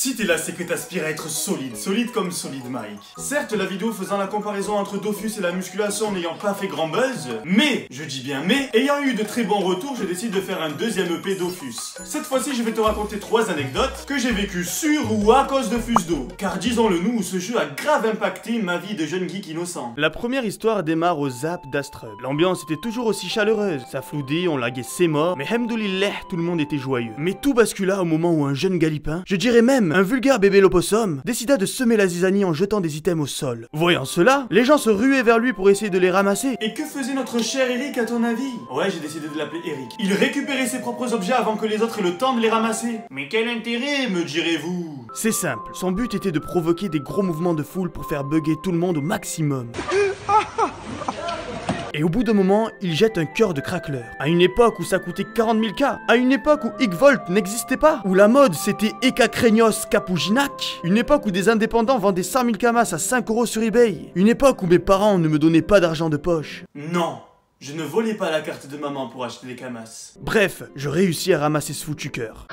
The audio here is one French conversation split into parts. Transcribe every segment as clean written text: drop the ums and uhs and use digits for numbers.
Si t'es là, c'est que t'aspires à être solide comme Solid Mike. Certes, la vidéo faisant la comparaison entre Dofus et la musculation n'ayant pas fait grand buzz, mais, je dis bien mais, ayant eu de très bons retours, je décide de faire un deuxième EP Dofus. Cette fois-ci, je vais te raconter 3 anecdotes que j'ai vécues sur ou à cause de Fusdo. Car disons-le nous, ce jeu a grave impacté ma vie de jeune geek innocent. La première histoire démarre au Zap d'Astrub. L'ambiance était toujours aussi chaleureuse. Ça floudait, on laguait ses morts, mais hamdoulillah, tout le monde était joyeux. Mais tout bascula au moment où un jeune galipin, je dirais même un vulgaire bébé l'opossum, décida de semer la zizanie en jetant des items au sol. Voyant cela, les gens se ruaient vers lui pour essayer de les ramasser. Et que faisait notre cher Eric à ton avis? Ouais, j'ai décidé de l'appeler Eric. Il récupérait ses propres objets avant que les autres aient le temps de les ramasser. Mais quel intérêt, me direz-vous? C'est simple, son but était de provoquer des gros mouvements de foule pour faire bugger tout le monde au maximum. Et au bout d'un moment, il jette un cœur de craqueleur. À une époque où ça coûtait 40 000 K, à une époque où Igvolt n'existait pas, où la mode c'était Eka Krenios Kapujinac, une époque où des indépendants vendaient 100 000 Kamas à 5 € sur eBay, une époque où mes parents ne me donnaient pas d'argent de poche. Non, je ne volais pas la carte de maman pour acheter des Kamas. Bref, je réussis à ramasser ce foutu cœur.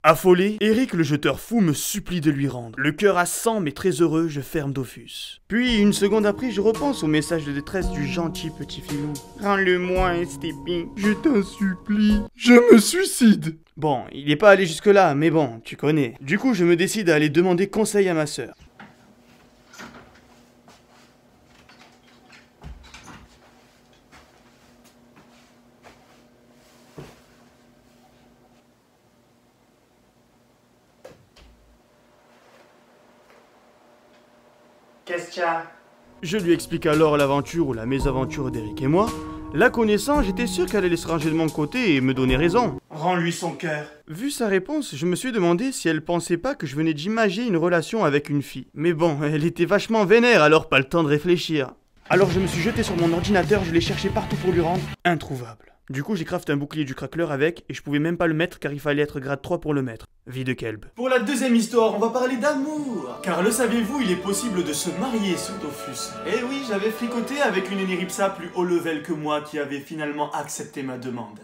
Affolé, Eric le jeteur fou me supplie de lui rendre. Le cœur à 100 mais très heureux, je ferme Dofus. Puis, une seconde après, je repense au message de détresse du gentil petit filou. Rends-le-moi, Steppy. Je t'en supplie. Je me suicide. Bon, il n'est pas allé jusque là, mais bon, tu connais. Du coup, je me décide à aller demander conseil à ma sœur. Qu'est-ce qu'il y a? Je lui explique alors l'aventure ou la mésaventure d'Eric et moi. La connaissant, j'étais sûr qu'elle allait se ranger de mon côté et me donner raison. Rends-lui son cœur. Vu sa réponse, je me suis demandé si elle pensait pas que je venais d'imager une relation avec une fille. Mais bon, elle était vachement vénère, alors pas le temps de réfléchir. Alors je me suis jeté sur mon ordinateur, je l'ai cherché partout pour lui rendre. Introuvable. Du coup, j'ai crafté un bouclier du craqueleur avec, et je pouvais même pas le mettre car il fallait être grade 3 pour le mettre. Vie de kelb. Pour la deuxième histoire, on va parler d'amour. Car le saviez-vous, il est possible de se marier sur Dofus. Eh oui, j'avais fricoté avec une Eniripsa plus haut level que moi qui avait finalement accepté ma demande.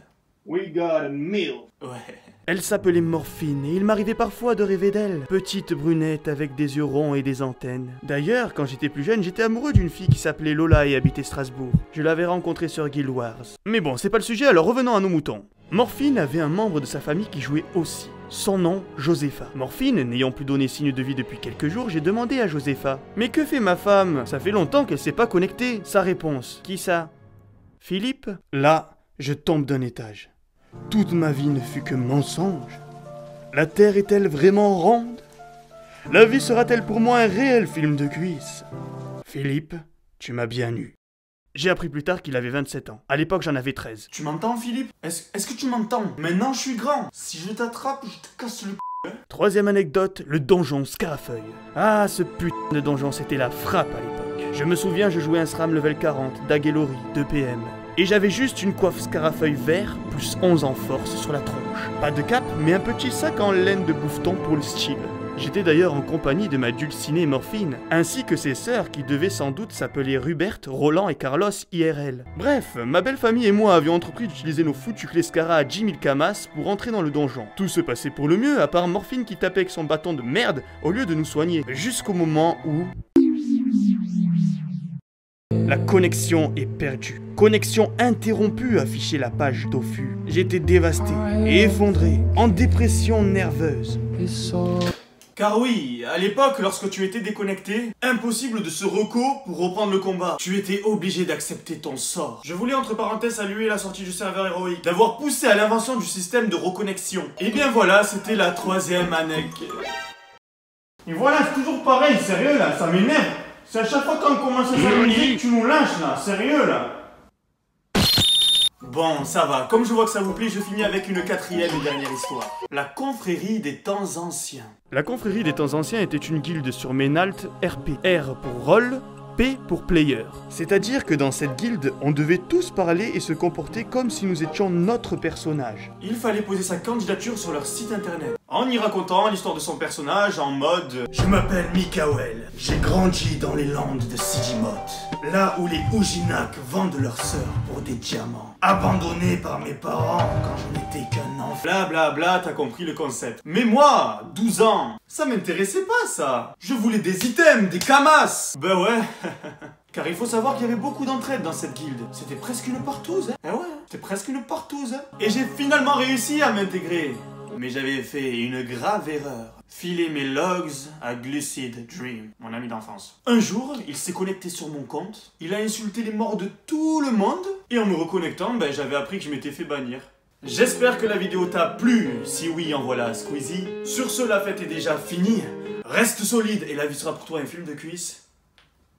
We got a meal. Ouais. Elle s'appelait Morphine et il m'arrivait parfois de rêver d'elle. Petite brunette avec des yeux ronds et des antennes. D'ailleurs, quand j'étais plus jeune, j'étais amoureux d'une fille qui s'appelait Lola et habitait Strasbourg. Je l'avais rencontrée sur Guild Wars. Mais bon, c'est pas le sujet, alors revenons à nos moutons. Morphine avait un membre de sa famille qui jouait aussi. Son nom, Josepha. Morphine, n'ayant plus donné signe de vie depuis quelques jours, j'ai demandé à Josepha. Mais que fait ma femme? Ça fait longtemps qu'elle s'est pas connectée. Sa réponse. Qui ça? Philippe? Là, je tombe d'un étage. Toute ma vie ne fut que mensonge. La Terre est-elle vraiment ronde? La vie sera-t-elle pour moi un réel film de cuisses? Philippe, tu m'as bien eu. J'ai appris plus tard qu'il avait 27 ans. À l'époque, j'en avais 13. Tu m'entends, Philippe? Est-ce que tu m'entends? Maintenant, je suis grand. Si je t'attrape, je te casse le c***. Troisième anecdote, le donjon Scarafeuille. Ah, ce putain de donjon, c'était la frappe à l'époque. Je me souviens, je jouais un SRAM level 40, d'Aguelori, 2 PM. Et j'avais juste une coiffe Scarafeuille vert, plus 11 en force sur la tronche. Pas de cape, mais un petit sac en laine de bouffeton pour le style. J'étais d'ailleurs en compagnie de ma dulcinée Morphine, ainsi que ses sœurs qui devaient sans doute s'appeler Rubert, Roland et Carlos IRL. Bref, ma belle famille et moi avions entrepris d'utiliser nos foutus clés Scara à 10 000 Kamas pour entrer dans le donjon. Tout se passait pour le mieux, à part Morphine qui tapait avec son bâton de merde au lieu de nous soigner. Jusqu'au moment où... La connexion est perdue. Connexion interrompue affichait la page Dofus. J'étais dévasté et effondré, en dépression nerveuse. Car oui, à l'époque, lorsque tu étais déconnecté, impossible de se reco pour reprendre le combat. Tu étais obligé d'accepter ton sort. Je voulais entre parenthèses saluer la sortie du serveur héroïque, d'avoir poussé à l'invention du système de reconnexion. Et bien voilà, c'était la troisième anecdote. Et voilà, c'est toujours pareil, sérieux là, ça m'énerve. C'est à chaque fois qu'on commence à s'amuser que tu nous lâches là, sérieux là. Bon, ça va, comme je vois que ça vous plaît, je finis avec une quatrième et dernière histoire. La confrérie des temps anciens. La confrérie des temps anciens était une guilde sur Ménalt RP. R pour rôle, P pour player. C'est-à-dire que dans cette guilde, on devait tous parler et se comporter comme si nous étions notre personnage. Il fallait poser sa candidature sur leur site internet, en y racontant l'histoire de son personnage en mode « Je m'appelle Mikael, j'ai grandi dans les landes de Sigimoth. Là où les Ujinac vendent leurs sœurs pour des diamants. Abandonné par mes parents quand je n'étais qu'un enfant. Bla bla bla, t'as compris le concept. Mais moi, 12 ans, ça m'intéressait pas ça. Je voulais des items, des kamas. Ben ouais. Car il faut savoir qu'il y avait beaucoup d'entraide dans cette guilde. C'était presque une partouze, hein. Eh ouais, c'était presque une partouze, hein. Et j'ai finalement réussi à m'intégrer. Mais j'avais fait une grave erreur. Filer mes logs à Glucid Dream, mon ami d'enfance. Un jour, il s'est connecté sur mon compte. Il a insulté les morts de tout le monde. Et en me reconnectant, ben, j'avais appris que je m'étais fait bannir. J'espère que la vidéo t'a plu. Si oui, envoie-la à Squeezie. Sur ce, la fête est déjà finie. Reste solide et la vie sera pour toi un film de cuisse.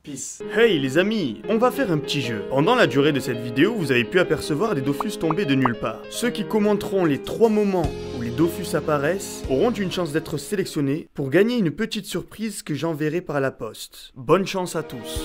Peace. Hey les amis, on va faire un petit jeu. Pendant la durée de cette vidéo, vous avez pu apercevoir des Dofus tombés de nulle part. Ceux qui commenteront les 3 moments où les Dofus apparaissent auront une chance d'être sélectionnés pour gagner une petite surprise que j'enverrai par la poste. Bonne chance à tous.